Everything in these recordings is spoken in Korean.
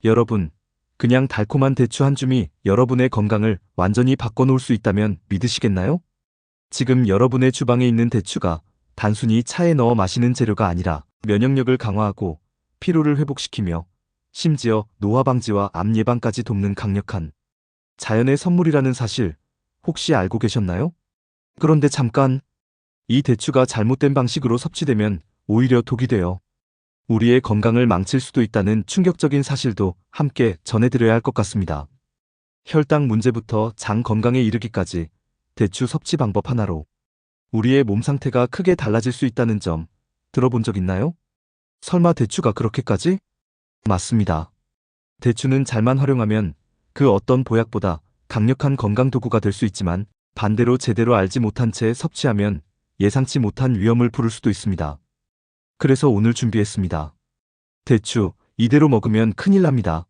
여러분, 그냥 달콤한 대추 한 줌이 여러분의 건강을 완전히 바꿔놓을 수 있다면 믿으시겠나요? 지금 여러분의 주방에 있는 대추가 단순히 차에 넣어 마시는 재료가 아니라 면역력을 강화하고 피로를 회복시키며 심지어 노화 방지와 암 예방까지 돕는 강력한 자연의 선물이라는 사실 혹시 알고 계셨나요? 그런데 잠깐, 이 대추가 잘못된 방식으로 섭취되면 오히려 독이 되어 우리의 건강을 망칠 수도 있다는 충격적인 사실도 함께 전해드려야 할 것 같습니다. 혈당 문제부터 장 건강에 이르기까지 대추 섭취 방법 하나로 우리의 몸 상태가 크게 달라질 수 있다는 점 들어본 적 있나요? 설마 대추가 그렇게까지? 맞습니다. 대추는 잘만 활용하면 그 어떤 보약보다 강력한 건강 도구가 될 수 있지만 반대로 제대로 알지 못한 채 섭취하면 예상치 못한 위험을 부를 수도 있습니다. 그래서 오늘 준비했습니다. 대추, 이대로 먹으면 큰일 납니다.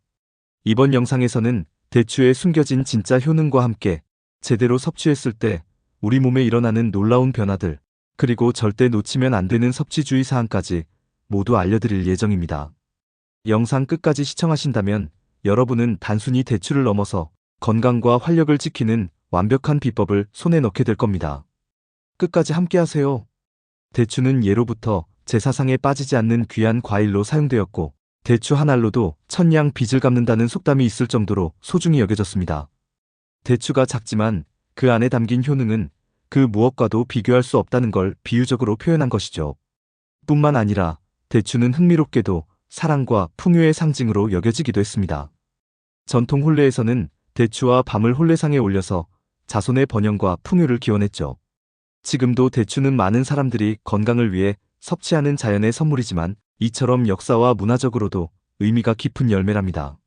이번 영상에서는 대추에 숨겨진 진짜 효능과 함께 제대로 섭취했을 때 우리 몸에 일어나는 놀라운 변화들, 그리고 절대 놓치면 안 되는 섭취 주의 사항까지 모두 알려드릴 예정입니다. 영상 끝까지 시청하신다면 여러분은 단순히 대추를 넘어서 건강과 활력을 지키는 완벽한 비법을 손에 넣게 될 겁니다. 끝까지 함께 하세요. 대추는 예로부터 제사상에 빠지지 않는 귀한 과일로 사용되었고 대추 한 알로도 천냥 빚을 갚는다는 속담이 있을 정도로 소중히 여겨졌습니다. 대추가 작지만 그 안에 담긴 효능은 그 무엇과도 비교할 수 없다는 걸 비유적으로 표현한 것이죠. 뿐만 아니라 대추는 흥미롭게도 사랑과 풍요의 상징으로 여겨지기도 했습니다. 전통 혼례에서는 대추와 밤을 혼례상에 올려서 자손의 번영과 풍요를 기원했죠. 지금도 대추는 많은 사람들이 건강을 위해 섭취하는 자연의 선물이지만 이처럼 역사와 문화적으로도 의미가 깊은 열매랍니다.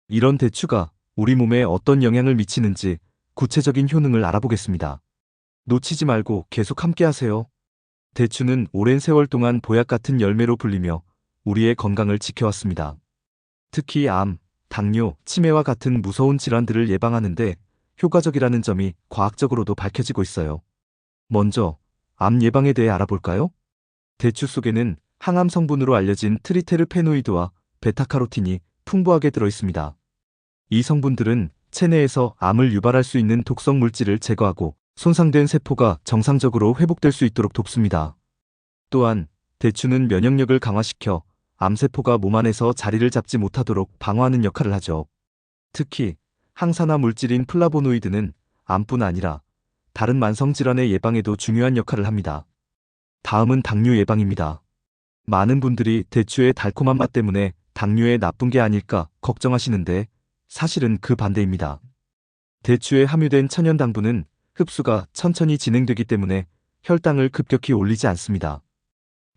이런 대추가 우리 몸에 어떤 영향을 미치는지 구체적인 효능을 알아보겠습니다. 놓치지 말고 계속 함께 하세요. 대추는 오랜 세월 동안 보약 같은 열매로 불리며 우리의 건강을 지켜왔습니다. 특히 암, 당뇨, 치매와 같은 무서운 질환들을 예방하는데 효과적이라는 점이 과학적으로도 밝혀지고 있어요. 먼저 암 예방에 대해 알아볼까요? 대추 속에는 항암 성분으로 알려진 트리테르페노이드와 베타카로틴이 풍부하게 들어있습니다. 이 성분들은 체내에서 암을 유발할 수 있는 독성 물질을 제거하고 손상된 세포가 정상적으로 회복될 수 있도록 돕습니다. 또한 대추는 면역력을 강화시켜 암세포가 몸 안에서 자리를 잡지 못하도록 방어하는 역할을 하죠. 특히 항산화 물질인 플라보노이드는 암뿐 아니라 다른 만성질환의 예방에도 중요한 역할을 합니다. 다음은 당뇨 예방입니다. 많은 분들이 대추의 달콤한 맛 때문에 당뇨에 나쁜 게 아닐까 걱정하시는데 사실은 그 반대입니다. 대추에 함유된 천연당분은 흡수가 천천히 진행되기 때문에 혈당을 급격히 올리지 않습니다.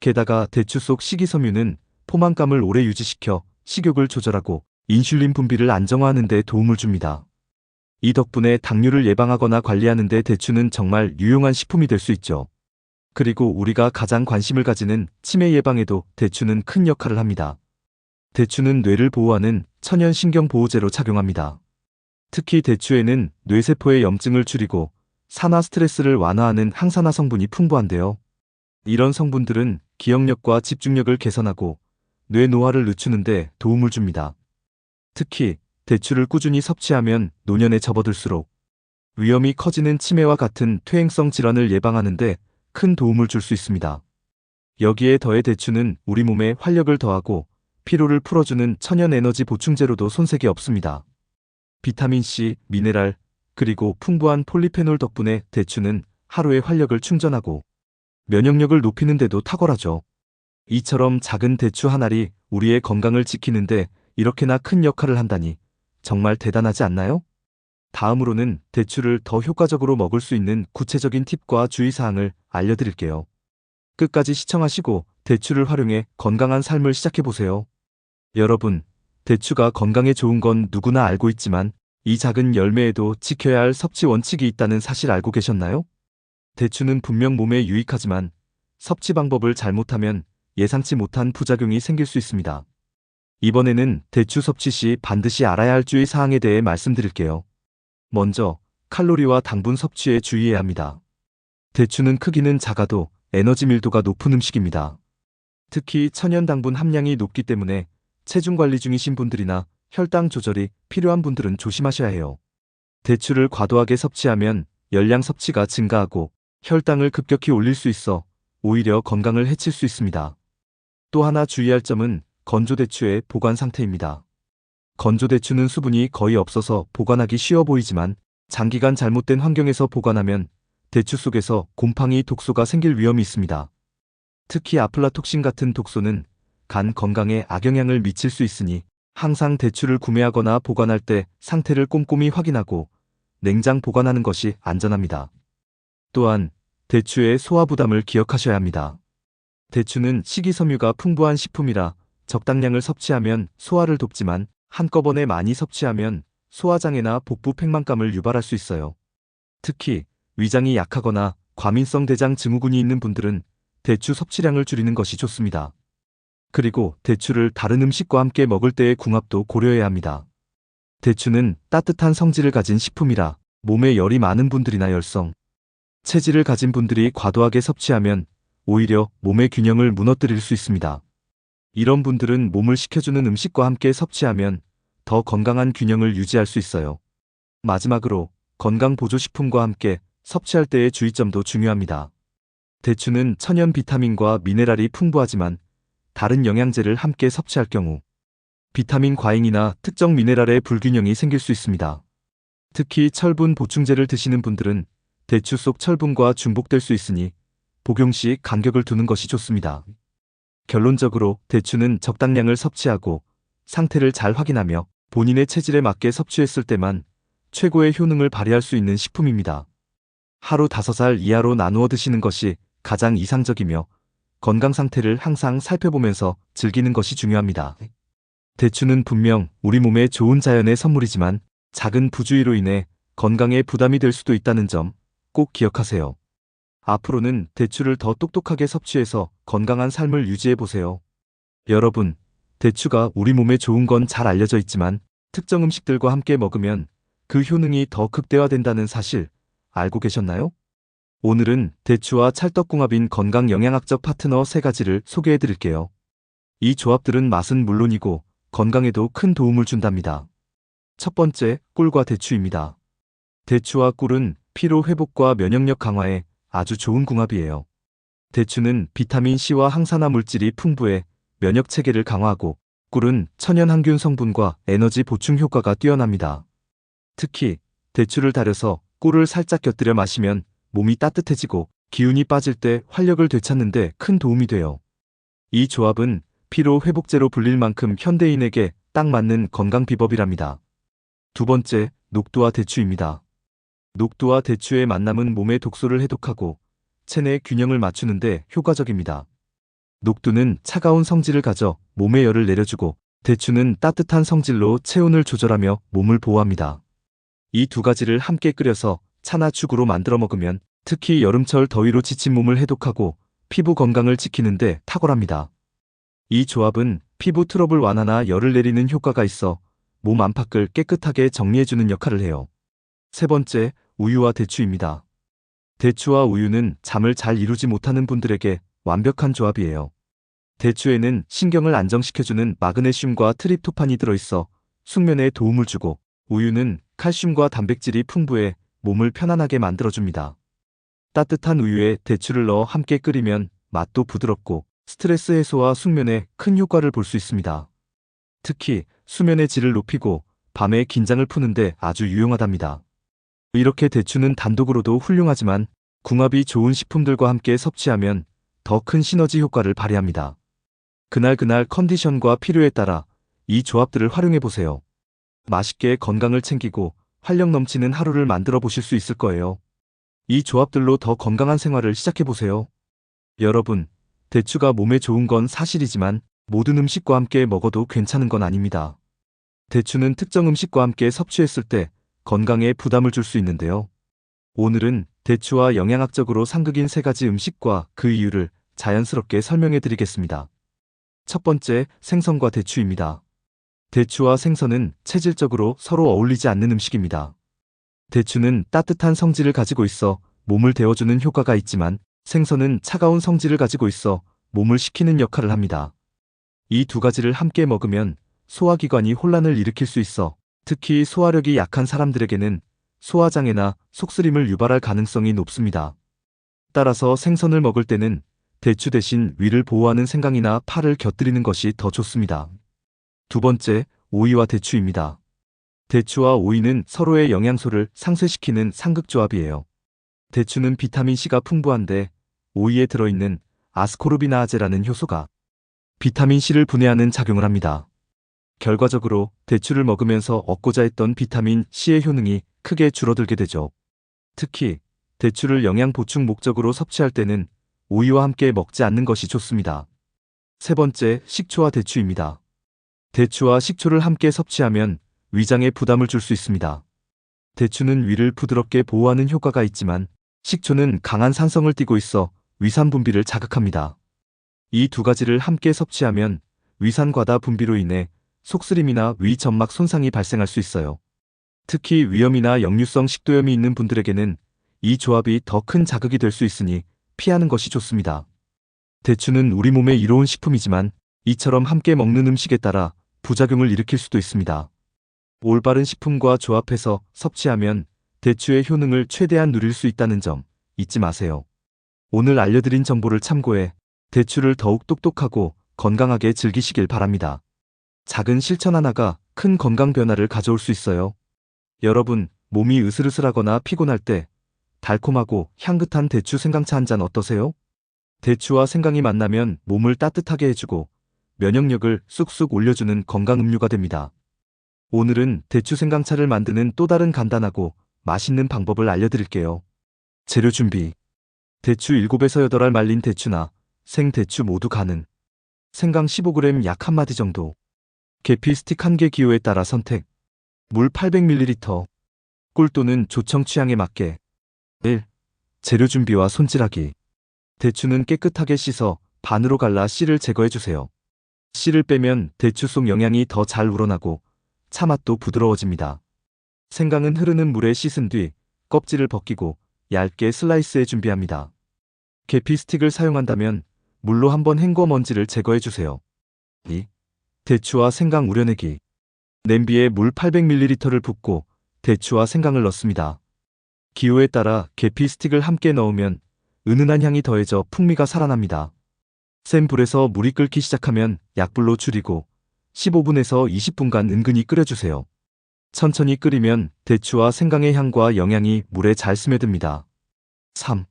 게다가 대추 속 식이섬유는 포만감을 오래 유지시켜 식욕을 조절하고 인슐린 분비를 안정화하는 데 도움을 줍니다. 이 덕분에 당뇨를 예방하거나 관리하는 데 대추는 정말 유용한 식품이 될 수 있죠. 그리고 우리가 가장 관심을 가지는 치매 예방에도 대추는 큰 역할을 합니다. 대추는 뇌를 보호하는 천연 신경보호제로 작용합니다. 특히 대추에는 뇌세포의 염증을 줄이고 산화 스트레스를 완화하는 항산화 성분이 풍부한데요. 이런 성분들은 기억력과 집중력을 개선하고 뇌 노화를 늦추는 데 도움을 줍니다. 특히 대추를 꾸준히 섭취하면 노년에 접어들수록 위험이 커지는 치매와 같은 퇴행성 질환을 예방하는 데 큰 도움을 줄 수 있습니다. 여기에 더해 대추는 우리 몸에 활력을 더하고 피로를 풀어주는 천연 에너지 보충제로도 손색이 없습니다. 비타민C, 미네랄, 그리고 풍부한 폴리페놀 덕분에 대추는 하루의 활력을 충전하고 면역력을 높이는 데도 탁월하죠. 이처럼 작은 대추 한 알이 우리의 건강을 지키는데 이렇게나 큰 역할을 한다니 정말 대단하지 않나요? 다음으로는 대추를 더 효과적으로 먹을 수 있는 구체적인 팁과 주의사항을 알려드릴게요. 끝까지 시청하시고 대추를 활용해 건강한 삶을 시작해보세요. 여러분, 대추가 건강에 좋은 건 누구나 알고 있지만 이 작은 열매에도 지켜야 할 섭취 원칙이 있다는 사실 알고 계셨나요? 대추는 분명 몸에 유익하지만 섭취 방법을 잘못하면 예상치 못한 부작용이 생길 수 있습니다. 이번에는 대추 섭취 시 반드시 알아야 할 주의 사항에 대해 말씀드릴게요. 먼저 칼로리와 당분 섭취에 주의해야 합니다. 대추는 크기는 작아도 에너지 밀도가 높은 음식입니다. 특히 천연 당분 함량이 높기 때문에 체중 관리 중이신 분들이나 혈당 조절이 필요한 분들은 조심하셔야 해요. 대추를 과도하게 섭취하면 열량 섭취가 증가하고 혈당을 급격히 올릴 수 있어 오히려 건강을 해칠 수 있습니다. 또 하나 주의할 점은 건조대추의 보관 상태입니다. 건조대추는 수분이 거의 없어서 보관하기 쉬워 보이지만 장기간 잘못된 환경에서 보관하면 대추 속에서 곰팡이 독소가 생길 위험이 있습니다. 특히 아플라톡신 같은 독소는 간 건강에 악영향을 미칠 수 있으니 항상 대추를 구매하거나 보관할 때 상태를 꼼꼼히 확인하고 냉장 보관하는 것이 안전합니다. 또한 대추의 소화 부담을 기억하셔야 합니다. 대추는 식이섬유가 풍부한 식품이라 적당량을 섭취하면 소화를 돕지만 한꺼번에 많이 섭취하면 소화장애나 복부 팽만감을 유발할 수 있어요. 특히 위장이 약하거나 과민성 대장 증후군이 있는 분들은 대추 섭취량을 줄이는 것이 좋습니다. 그리고 대추를 다른 음식과 함께 먹을 때의 궁합도 고려해야 합니다. 대추는 따뜻한 성질을 가진 식품이라 몸에 열이 많은 분들이나 열성, 체질을 가진 분들이 과도하게 섭취하면 오히려 몸의 균형을 무너뜨릴 수 있습니다. 이런 분들은 몸을 식혀주는 음식과 함께 섭취하면 더 건강한 균형을 유지할 수 있어요. 마지막으로 건강보조식품과 함께 섭취할 때의 주의점도 중요합니다. 대추는 천연 비타민과 미네랄이 풍부하지만 다른 영양제를 함께 섭취할 경우 비타민 과잉이나 특정 미네랄의 불균형이 생길 수 있습니다. 특히 철분 보충제를 드시는 분들은 대추 속 철분과 중복될 수 있으니 복용 시 간격을 두는 것이 좋습니다. 결론적으로 대추는 적당량을 섭취하고 상태를 잘 확인하며 본인의 체질에 맞게 섭취했을 때만 최고의 효능을 발휘할 수 있는 식품입니다. 하루 5알 이하로 나누어 드시는 것이 가장 이상적이며 건강 상태를 항상 살펴보면서 즐기는 것이 중요합니다. 대추는 분명 우리 몸에 좋은 자연의 선물이지만 작은 부주의로 인해 건강에 부담이 될 수도 있다는 점 꼭 기억하세요. 앞으로는 대추를 더 똑똑하게 섭취해서 건강한 삶을 유지해보세요. 여러분, 대추가 우리 몸에 좋은 건 잘 알려져 있지만 특정 음식들과 함께 먹으면 그 효능이 더 극대화된다는 사실 알고 계셨나요? 오늘은 대추와 찰떡궁합인 건강 영양학적 파트너 3가지를 소개해 드릴게요. 이 조합들은 맛은 물론이고 건강에도 큰 도움을 준답니다. 첫 번째, 꿀과 대추입니다. 대추와 꿀은 피로 회복과 면역력 강화에 아주 좋은 궁합이에요. 대추는 비타민C와 항산화 물질이 풍부해 면역 체계를 강화하고 꿀은 천연 항균 성분과 에너지 보충 효과가 뛰어납니다. 특히 대추를 달여서 꿀을 살짝 곁들여 마시면 몸이 따뜻해지고 기운이 빠질 때 활력을 되찾는 데 큰 도움이 돼요. 이 조합은 피로 회복제로 불릴 만큼 현대인에게 딱 맞는 건강 비법이랍니다. 두 번째, 녹두와 대추입니다. 녹두와 대추의 만남은 몸의 독소를 해독하고 체내 균형을 맞추는데 효과적입니다. 녹두는 차가운 성질을 가져 몸의 열을 내려주고 대추는 따뜻한 성질로 체온을 조절하며 몸을 보호합니다. 이 2가지를 함께 끓여서 차나 죽으로 만들어 먹으면 특히 여름철 더위로 지친 몸을 해독하고 피부 건강을 지키는 데 탁월합니다. 이 조합은 피부 트러블 완화나 열을 내리는 효과가 있어 몸 안팎을 깨끗하게 정리해주는 역할을 해요. 세 번째, 우유와 대추입니다. 대추와 우유는 잠을 잘 이루지 못하는 분들에게 완벽한 조합이에요. 대추에는 신경을 안정시켜주는 마그네슘과 트립토판이 들어있어 숙면에 도움을 주고 우유는 칼슘과 단백질이 풍부해 몸을 편안하게 만들어줍니다. 따뜻한 우유에 대추를 넣어 함께 끓이면 맛도 부드럽고 스트레스 해소와 숙면에 큰 효과를 볼 수 있습니다. 특히 수면의 질을 높이고 밤에 긴장을 푸는데 아주 유용하답니다. 이렇게 대추는 단독으로도 훌륭하지만 궁합이 좋은 식품들과 함께 섭취하면 더 큰 시너지 효과를 발휘합니다. 그날 컨디션과 필요에 따라 이 조합들을 활용해보세요. 맛있게 건강을 챙기고 활력 넘치는 하루를 만들어 보실 수 있을 거예요. 이 조합들로 더 건강한 생활을 시작해보세요. 여러분, 대추가 몸에 좋은 건 사실이지만 모든 음식과 함께 먹어도 괜찮은 건 아닙니다. 대추는 특정 음식과 함께 섭취했을 때 건강에 부담을 줄 수 있는데요. 오늘은 대추와 영양학적으로 상극인 3가지 음식과 그 이유를 자연스럽게 설명해 드리겠습니다. 첫 번째, 생선과 대추입니다. 대추와 생선은 체질적으로 서로 어울리지 않는 음식입니다. 대추는 따뜻한 성질을 가지고 있어 몸을 데워주는 효과가 있지만 생선은 차가운 성질을 가지고 있어 몸을 식히는 역할을 합니다. 이 2가지를 함께 먹으면 소화기관이 혼란을 일으킬 수 있어 특히 소화력이 약한 사람들에게는 소화장애나 속쓰림을 유발할 가능성이 높습니다. 따라서 생선을 먹을 때는 대추 대신 위를 보호하는 생강이나 파를 곁들이는 것이 더 좋습니다. 두 번째, 오이와 대추입니다. 대추와 오이는 서로의 영양소를 상쇄시키는 상극조합이에요. 대추는 비타민C가 풍부한데 오이에 들어있는 아스코르비나아제라는 효소가 비타민C를 분해하는 작용을 합니다. 결과적으로 대추를 먹으면서 얻고자 했던 비타민C의 효능이 크게 줄어들게 되죠. 특히 대추를 영양 보충 목적으로 섭취할 때는 오이와 함께 먹지 않는 것이 좋습니다. 세 번째, 식초와 대추입니다. 대추와 식초를 함께 섭취하면 위장에 부담을 줄 수 있습니다. 대추는 위를 부드럽게 보호하는 효과가 있지만 식초는 강한 산성을 띠고 있어 위산 분비를 자극합니다. 이 두 가지를 함께 섭취하면 위산 과다 분비로 인해 속쓰림이나 위 점막 손상이 발생할 수 있어요. 특히 위염이나 역류성 식도염이 있는 분들에게는 이 조합이 더 큰 자극이 될 수 있으니 피하는 것이 좋습니다. 대추는 우리 몸에 이로운 식품이지만 이처럼 함께 먹는 음식에 따라 부작용을 일으킬 수도 있습니다. 올바른 식품과 조합해서 섭취하면 대추의 효능을 최대한 누릴 수 있다는 점 잊지 마세요. 오늘 알려드린 정보를 참고해 대추를 더욱 똑똑하고 건강하게 즐기시길 바랍니다. 작은 실천 하나가 큰 건강 변화를 가져올 수 있어요. 여러분, 몸이 으슬으슬하거나 피곤할 때 달콤하고 향긋한 대추 생강차 한 잔 어떠세요? 대추와 생강이 만나면 몸을 따뜻하게 해주고 면역력을 쑥쑥 올려주는 건강 음료가 됩니다. 오늘은 대추 생강차를 만드는 또 다른 간단하고 맛있는 방법을 알려드릴게요. 재료 준비. 대추 7에서 8알 말린 대추나 생대추 모두 가능. 생강 15g 약 1마디 정도. 계피 스틱 1개 기호에 따라 선택. 물 800ml. 꿀 또는 조청 취향에 맞게. 1. 재료 준비와 손질하기. 대추는 깨끗하게 씻어 반으로 갈라 씨를 제거해주세요. 씨를 빼면 대추 속 영양이 더 잘 우러나고 차맛도 부드러워집니다. 생강은 흐르는 물에 씻은 뒤 껍질을 벗기고 얇게 슬라이스해 준비합니다. 계피 스틱을 사용한다면 물로 한번 헹궈 먼지를 제거해주세요. 2. 대추와 생강 우려내기. 냄비에 물 800ml를 붓고 대추와 생강을 넣습니다. 기호에 따라 계피 스틱을 함께 넣으면 은은한 향이 더해져 풍미가 살아납니다. 센 불에서 물이 끓기 시작하면 약불로 줄이고 15분에서 20분간 은근히 끓여주세요. 천천히 끓이면 대추와 생강의 향과 영양이 물에 잘 스며듭니다. 3.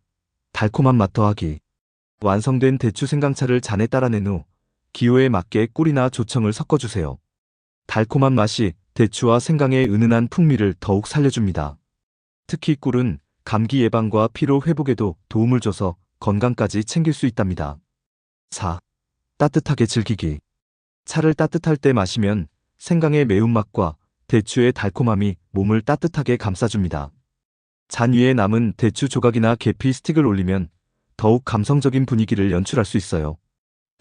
달콤한 맛 더하기. 완성된 대추 생강차를 잔에 따라낸 후 기호에 맞게 꿀이나 조청을 섞어주세요. 달콤한 맛이 대추와 생강의 은은한 풍미를 더욱 살려줍니다. 특히 꿀은 감기 예방과 피로 회복에도 도움을 줘서 건강까지 챙길 수 있답니다. 4. 따뜻하게 즐기기. 차를 따뜻할 때 마시면 생강의 매운맛과 대추의 달콤함이 몸을 따뜻하게 감싸줍니다. 잔 위에 남은 대추 조각이나 계피 스틱을 올리면 더욱 감성적인 분위기를 연출할 수 있어요.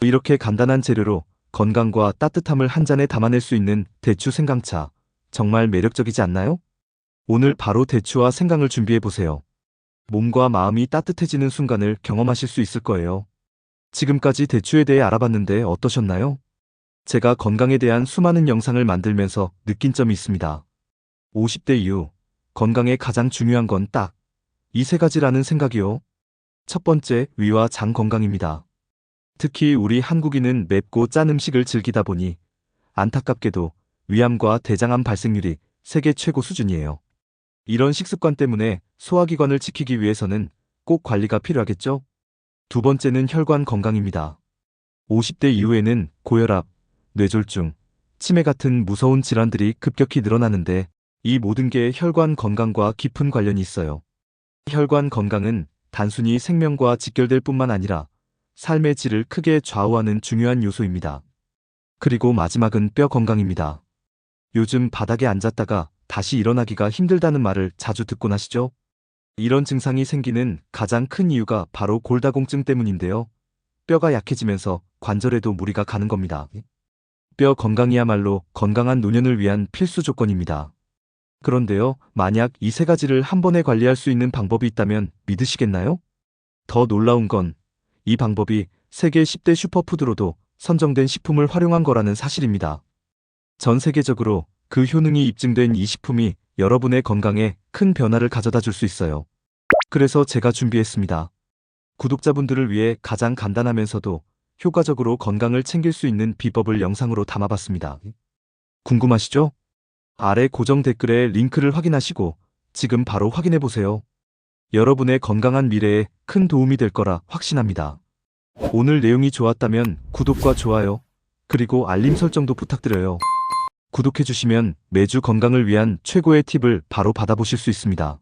이렇게 간단한 재료로 건강과 따뜻함을 한 잔에 담아낼 수 있는 대추 생강차, 정말 매력적이지 않나요? 오늘 바로 대추와 생강을 준비해보세요. 몸과 마음이 따뜻해지는 순간을 경험하실 수 있을 거예요. 지금까지 대추에 대해 알아봤는데 어떠셨나요? 제가 건강에 대한 수많은 영상을 만들면서 느낀 점이 있습니다. 50대 이후 건강에 가장 중요한 건 딱 이 세 가지라는 생각이요. 첫 번째, 위와 장 건강입니다. 특히 우리 한국인은 맵고 짠 음식을 즐기다 보니 안타깝게도 위암과 대장암 발생률이 세계 최고 수준이에요. 이런 식습관 때문에 소화기관을 지키기 위해서는 꼭 관리가 필요하겠죠? 두 번째는 혈관 건강입니다. 50대 이후에는 고혈압, 뇌졸중, 치매 같은 무서운 질환들이 급격히 늘어나는데 이 모든 게 혈관 건강과 깊은 관련이 있어요. 혈관 건강은 단순히 생명과 직결될 뿐만 아니라 삶의 질을 크게 좌우하는 중요한 요소입니다. 그리고 마지막은 뼈 건강입니다. 요즘 바닥에 앉았다가 다시 일어나기가 힘들다는 말을 자주 듣곤 하시죠? 이런 증상이 생기는 가장 큰 이유가 바로 골다공증 때문인데요. 뼈가 약해지면서 관절에도 무리가 가는 겁니다. 뼈 건강이야말로 건강한 노년을 위한 필수 조건입니다. 그런데요, 만약 이 세 가지를 한 번에 관리할 수 있는 방법이 있다면 믿으시겠나요? 더 놀라운 건 이 방법이 세계 10대 슈퍼푸드로도 선정된 식품을 활용한 거라는 사실입니다. 전 세계적으로 그 효능이 입증된 이 식품이 여러분의 건강에 큰 변화를 가져다 줄 수 있어요. 그래서 제가 준비했습니다. 구독자분들을 위해 가장 간단하면서도 효과적으로 건강을 챙길 수 있는 비법을 영상으로 담아봤습니다. 궁금하시죠? 아래 고정 댓글에 링크를 확인하시고 지금 바로 확인해보세요. 여러분의 건강한 미래에 큰 도움이 될 거라 확신합니다. 오늘 내용이 좋았다면 구독과 좋아요, 그리고 알림 설정도 부탁드려요. 구독해주시면 매주 건강을 위한 최고의 팁을 바로 받아보실 수 있습니다.